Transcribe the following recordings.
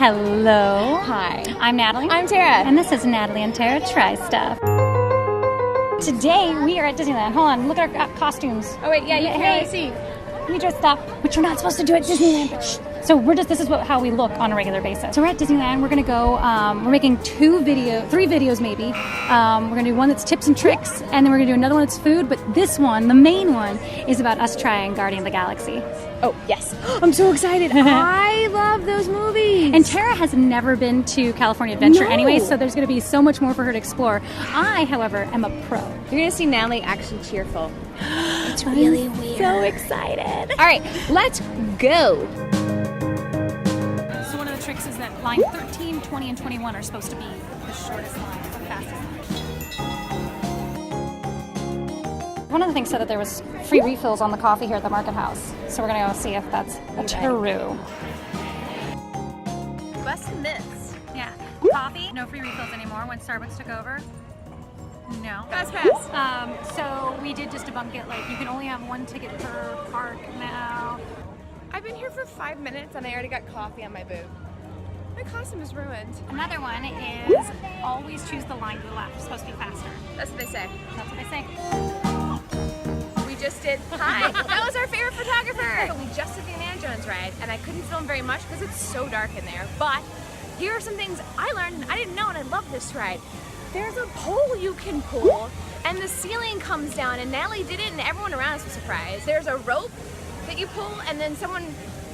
Hello. Hi. I'm Natalie. I'm Tara. And this is Natalie and Tara Try Stuff. Today we are at Disneyland. Hold on, look at our costumes. Oh wait, yeah, you can really see. We dressed up, which we're not supposed to do at Disneyland. Shh. So this is how we look on a regular basis. So we're at Disneyland. We're gonna go. We're making three videos maybe. We're gonna do one that's tips and tricks, and then we're gonna do another one that's food. But this one, the main one, is about us trying Guardian of the Galaxy. Oh yes, I'm so excited. I love those movies. And Tara has never been to California Adventure anyway, No. so there's gonna be so much more for her to explore. I, however, am a pro. You're gonna see Natalie actually cheerful. It's really weird. So excited. All right, let's go. So one of the tricks is that line 13, 20, and 21 are supposed to be the shortest line, the fastest line. One of the things said that there was free refills on the coffee here at the Market House. So we're gonna go see if that's true. Bustin' this. Yeah. Coffee, no free refills anymore when Starbucks took over. No. Fast pass. So we did just debunk it, like you can only have one ticket per park now. I've been here for 5 minutes and I already got coffee on my boob. My costume is ruined. Another one is always choose the line to the left. It's supposed to be faster. That's what they say. That's what they say. We just did. Hi. That was our favorite photographer. We just did the Indiana Jones ride and I couldn't film very much because it's so dark in there. But here are some things I learned and I didn't know, and I love this ride. There's a pole you can pull and the ceiling comes down, and Natalie did it and everyone around us was surprised. There's a rope that you pull and then someone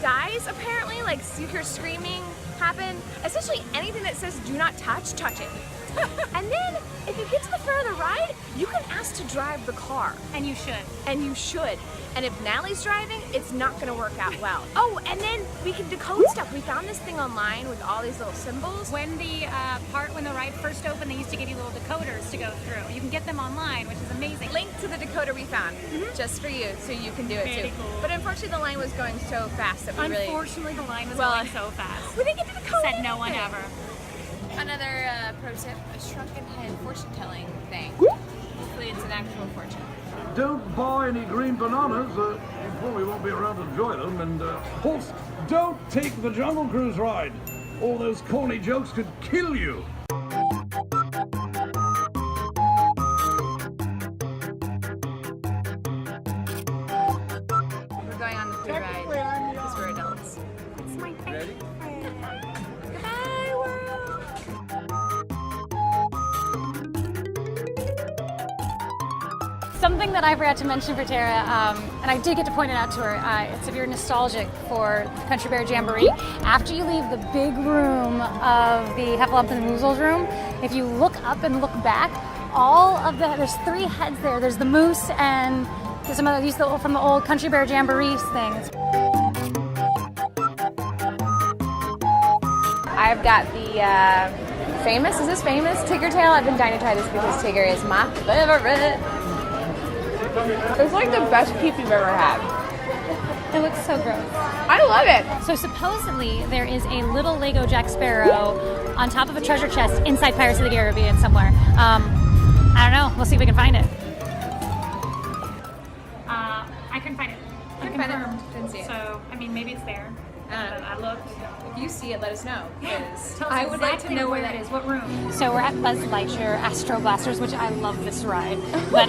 dies apparently, like you hear screaming happen. Essentially anything that says do not touch it. And then if you get to the front of the ride, you can ask to drive the car. And you should. And you should. And if Natalie's driving, it's not gonna work out well. Oh, and then we can decode stuff. We found this thing online with all these little symbols. When the ride first opened, they used to give you little decoders to go through. You can get them online, which is amazing. Link to the decoder we found, just for you, so you can do it Very too. cool. But unfortunately, the line was going so fast that we Unfortunately, the line was Well, going so fast. we didn't get to decode Said no one anything. ever. Another pro tip, a shrunken head fortune telling thing. Hopefully it's an actual fortune. Don't buy any green bananas, you probably won't be around to enjoy them, and horse, don't take the Jungle Cruise ride. All those corny jokes could kill you. We're going on the food ride because we're adults. It's my favorite. Goodbye, world! Something that I forgot to mention for Tara, and I did get to point it out to her, it's if you're nostalgic for Country Bear Jamboree, after you leave the big room of the Heffalump and the Woozles room, if you look up and look back, there's 3 heads there. There's the moose and there's some other, these from the old Country Bear Jamboree things. I've got the famous, is this famous? Tigger tail. I've been dying to try this because Tigger is my favorite. It's like the best peep you've ever had. It looks so gross. I love it. So supposedly there is a little Lego Jack Sparrow on top of a treasure chest inside Pirates of the Caribbean somewhere. I don't know. We'll see if we can find it. I couldn't find it. Unconfirmed. Didn't see it. So, I mean, maybe it's there. I looked. If you see it, let us know. Tell us exactly where that is. What room? So we're at Buzz Lightyear Astro Blasters, which I love this ride, but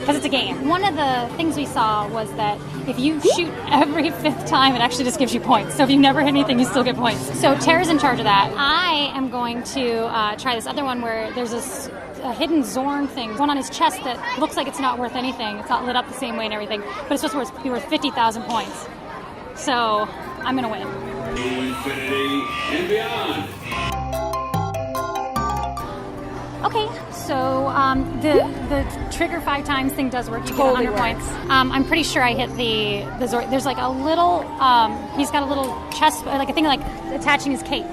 because it's a game. One of the things we saw was that if you shoot every 5th time, it actually just gives you points. So if you never hit anything, you still get points. So Tara's in charge of that. I am going to try this other one where there's this hidden Zorn thing, one on his chest that looks like it's not worth anything. It's not lit up the same way and everything, but it's supposed to be worth 50,000 points. So I'm gonna win. Infinity and beyond. Okay, so the trigger 5 times thing does work. You Totally get 100 points. I'm pretty sure I hit the Zord. There's like a little, he's got a little chest, like a thing like attaching his cape.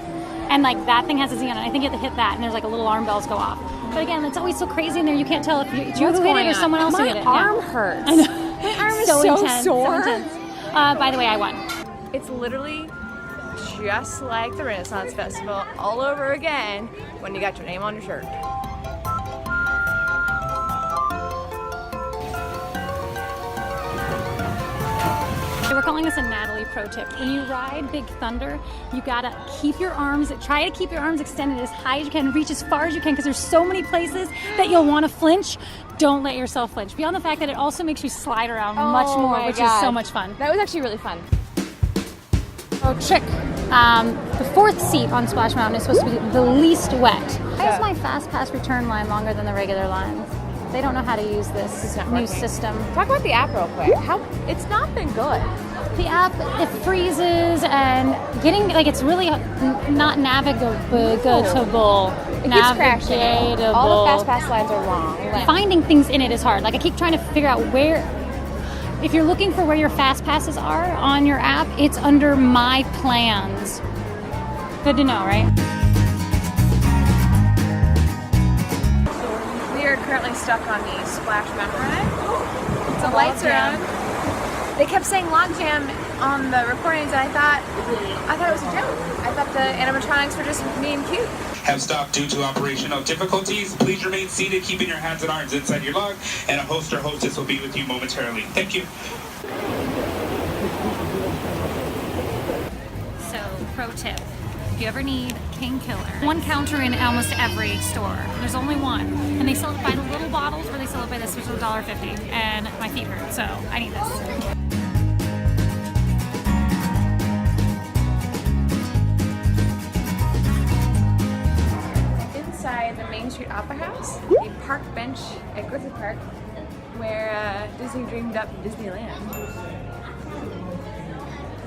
And like that thing has a Z on it. I think you have to hit that and there's like a little alarm bells go off. But again, it's always so crazy in there, you can't tell if you who hit it or someone else who hit it. My arm hurts. I know. My arm is so so intense, sore. So intense. By the way, I won. It's literally just like the Renaissance Festival all over again when you got your name on your shirt. We're calling this a Natalie pro tip. When you ride Big Thunder, you gotta try to keep your arms extended as high as you can, reach as far as you can, because there's so many places that you'll want to flinch. Don't let yourself flinch. Beyond the fact that it also makes you slide around much more, which is so much fun. That was actually really fun. Oh, trick. The fourth seat on Splash Mountain is supposed to be the least wet. Why is my Fast Pass return line longer than the regular lines? They don't know how to use this new system. Talk about the app real quick. It's not been good. The app, it freezes and it's really not navigable. It keeps crashing. All the Fast Pass lines are wrong. Finding things in it is hard. I keep trying to figure out if you're looking for where your Fast Passes are on your app, it's under My Plans. Good to know, right? We are currently stuck on the Splash Mountain ride. The lights are on. They kept saying logjam on the recordings, and I thought it was a joke. I thought the animatronics were just being cute. Have stopped due to operational difficulties. Please remain seated, keeping your hands and arms inside your lug, and a host or hostess will be with you momentarily. Thank you. So, pro tip. If you ever need King Killer, one counter in almost every store. There's only one. And they sell it by the little bottles, or they sell it by this, which is $1.50. And my feet hurt, so I need this. Inside the Main Street Opera House, a park bench at Griffith Park, where Disney dreamed up Disneyland.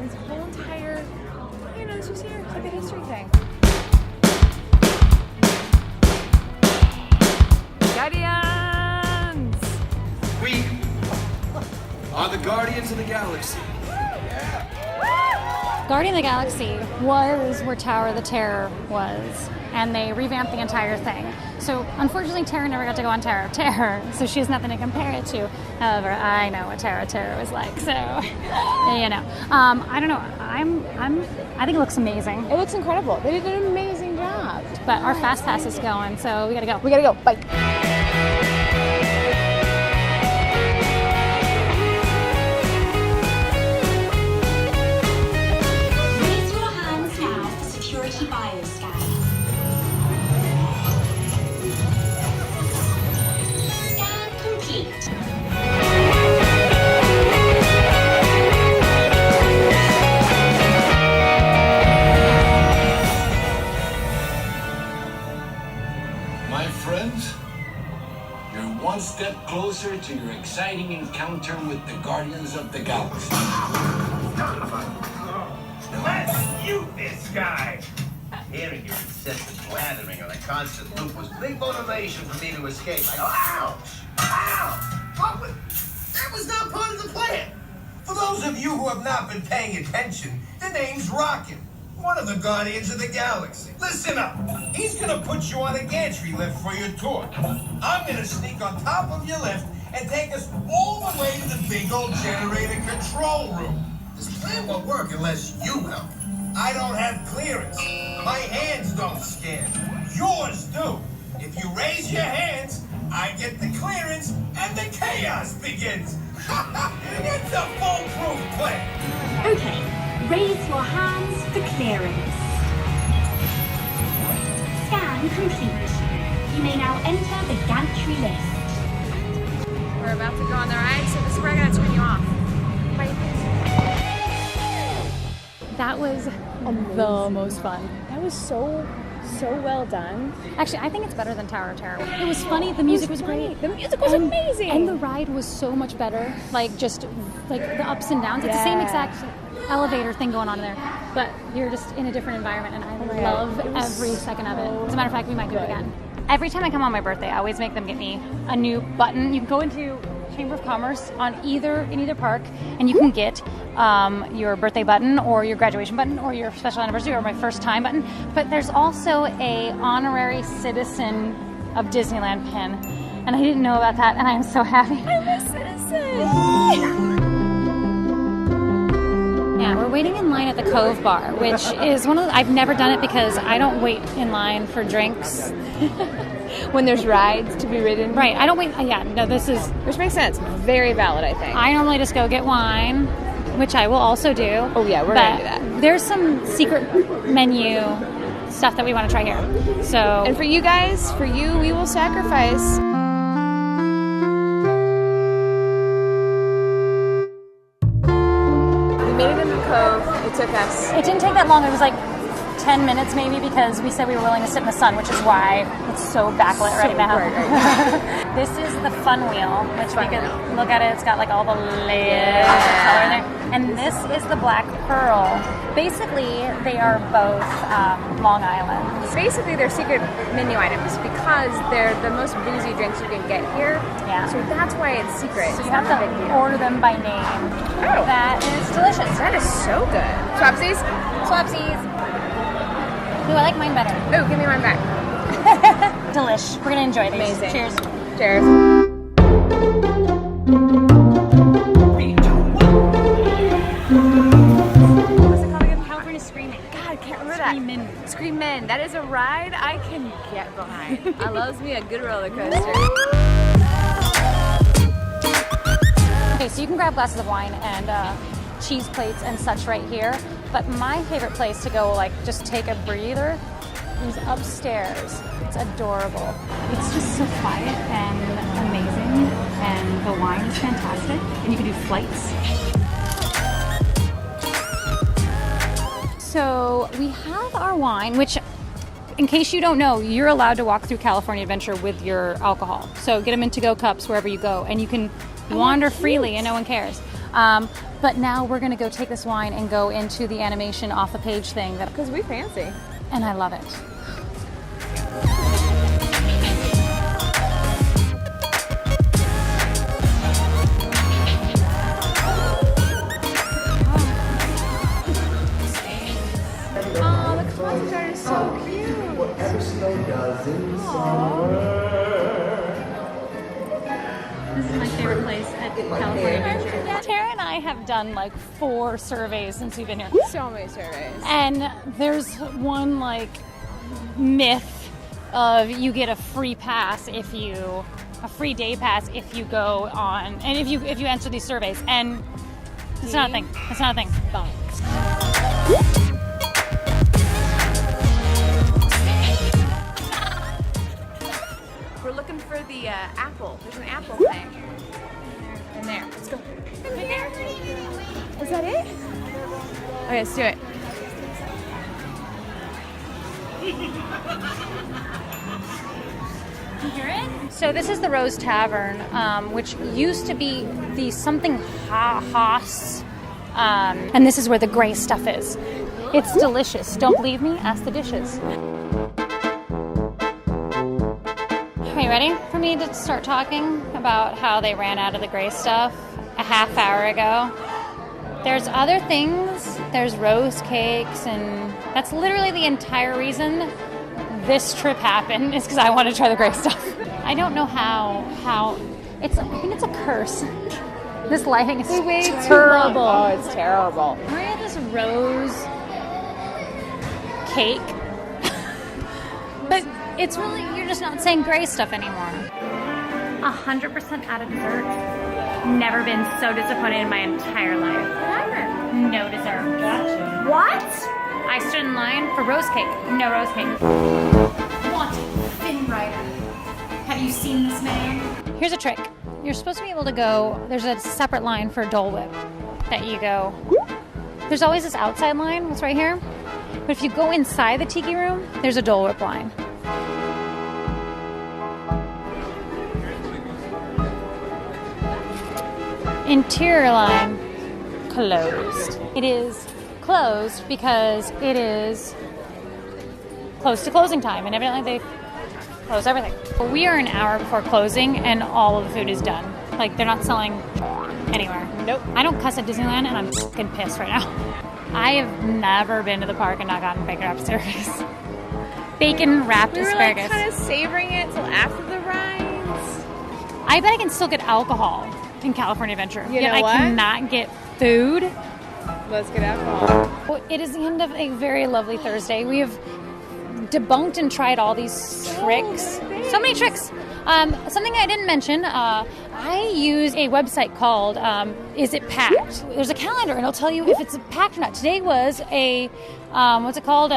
This whole entire, it's just here. It's like a history thing. Guardians! We are the Guardians of the Galaxy. Guardian of the Galaxy was where Tower of the Terror was, and they revamped the entire thing. So unfortunately, Tara never got to go on Tower of Terror, so she has nothing to compare it to. However, I know what Tower of Terror was like, so I don't know. I think it looks amazing. It looks incredible. They did an amazing job. But our Fast Pass is going, so we gotta go. We gotta go. Bye. Bioscan. Scan complete. My friends, you're one step closer to your exciting encounter with the Guardians of the Galaxy. Let's shoot this guy! Hearing your incessant blathering on a constant loop was big motivation for me to escape. I go, ow! Ow! That was not part of the plan. For those of you who have not been paying attention, the name's Rocket, one of the Guardians of the Galaxy. Listen up. He's gonna put you on a gantry lift for your tour. I'm gonna sneak on top of your lift and take us all the way to the big old generator control room. This plan won't work unless you help. I don't have clearance. My hands don't scan. Yours do. If you raise your hands, I get the clearance and the chaos begins. It's a foolproof plan. Okay, raise your hands for clearance. Scan complete. You may now enter the gantry lift. We're about to go on the ride, so this is where I gotta turn you off. Bye. That was the most fun. That was so well done. Actually, I think it's better than Tower of Terror. It was funny. The music was great. The music was amazing. And the ride was so much better. Just the ups and downs. It's the same exact elevator thing going on in there, but you're just in a different environment, and I love every second of it. As a matter of fact, we might do it again. Every time I come on my birthday, I always make them get me a new button. You can go into Chamber of Commerce in either park, and you can get your birthday button or your graduation button or your special anniversary or my first time button. But there's also a honorary citizen of Disneyland pin, and I didn't know about that, and I am so happy. I'm a citizen. Yeah, we're waiting in line at the Cove Bar, which is I've never done it because I don't wait in line for drinks. When there's rides to be ridden. Right, I don't wait. This is... Which makes sense. Very valid, I think. I normally just go get wine, which I will also do. Oh yeah, we're gonna do that. There's some secret menu stuff that we want to try here. So, And for you guys, for you, we will sacrifice. We made it in the cove. It took us. it didn't take that long. It was like 10 minutes maybe, because we said we were willing to sit in the sun, which is why it's so backlit right now. Right. This is the fun wheel, which we can look at it. It's got like all the layers of color there. And this is the Black Pearl. Basically, they are both Long Island. Basically, they're secret menu items because they're the most boozy drinks you can get here. Yeah. So that's why it's secret. So It's you have not a big to deal. order them by name. Oh. That is delicious. That is so good. Swapsies? Swapsies. Ooh, I like mine better. Oh, give me mine back. Delish. We're gonna enjoy these. Amazing. Cheers. Cheers. What's it called again? California Screaming. God, I can't remember that. Screamin'. Screamin'. That is a ride I can get behind. I loves me a good roller coaster. Okay, so you can grab glasses of wine and cheese plates and such right here. But my favorite place to go, like, just take a breather is upstairs. It's adorable. It's just so quiet and amazing, and the wine is fantastic, and you can do flights. So we have our wine, which, in case you don't know, you're allowed to walk through California Adventure with your alcohol. So get them in to-go cups wherever you go, and you can wander freely and no one cares. But now we're gonna go take this wine and go into the animation off the page thing, Because we fancy. and I love it. Oh, the concept art is so cute. This is my favorite place at California Adventure. Tara and I have done like 4 surveys since we've been here. So many surveys. And there's one like myth of you get a free pass a free day pass if you go on, and if you answer these surveys. And it's not a thing. It's not a thing. We're looking for the apple. There's an apple thing. In there. Let's go. Right there. Is that it? Okay, let's do it. You hear it? So this is the Rose Tavern, which used to be the something Haas, and this is where the gray stuff is. It's delicious. Don't believe me? Ask the dishes. Are you ready for me to start talking about how they ran out of the gray stuff a half hour ago? There's other things. There's rose cakes, and that's literally the entire reason this trip happened, is because I want to try the gray stuff. I don't know how it's. I think it's a curse. This lighting is terrible. Oh, it's terrible. We have this rose cake, but it's really, you're just not saying gray stuff anymore. 100% out of dessert. Never been so disappointed in my entire life. No dessert. Gotcha. What? I stood in line for rose cake. No rose cake. What? Thin Rider. Have you seen this man? Here's a trick. You're supposed to be able to go, there's a separate line for Dole Whip that you go. There's always this outside line, it's right here. But if you go inside the tiki room, there's a Dole Whip line. Interior line closed. It is closed because it is close to closing time, and evidently they close everything. We are an hour before closing, and all of the food is done. Like, they're not selling anywhere. Nope. I don't cuss at Disneyland, and I'm fucking pissed right now. I have never been to the park and not gotten bacon wrapped asparagus. Bacon wrapped asparagus. We were like kind of savoring it till after the rides. I bet I can still get alcohol in California Adventure. You Yet know I what? cannot get food. Let's get alcohol. Well, it is the end of a very lovely Thursday. We have debunked and tried all these tricks. So many tricks. Something I didn't mention, I use a website called Is It Packed? There's a calendar and it'll tell you if it's packed or not. Today was a, what's it called?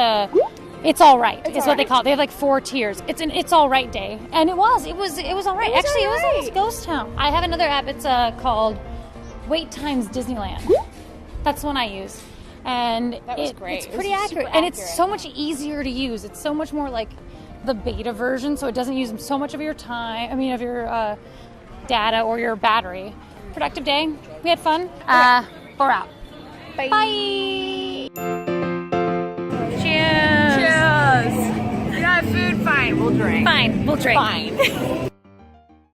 It's all right. It's what they call it. They have like 4 tiers. It's an It's All Right day. And it was all right. Actually, it was almost ghost town. I have another app. It's called Wait Times Disneyland. That's one I use. And it's pretty accurate. And it's so much easier to use. It's so much more like the beta version, so it doesn't use so much of your time, of your data or your battery. Productive day. We had fun. We're out. Bye. Bye. Cheers. You got food? Fine, we'll drink. Fine, we'll drink. Fine.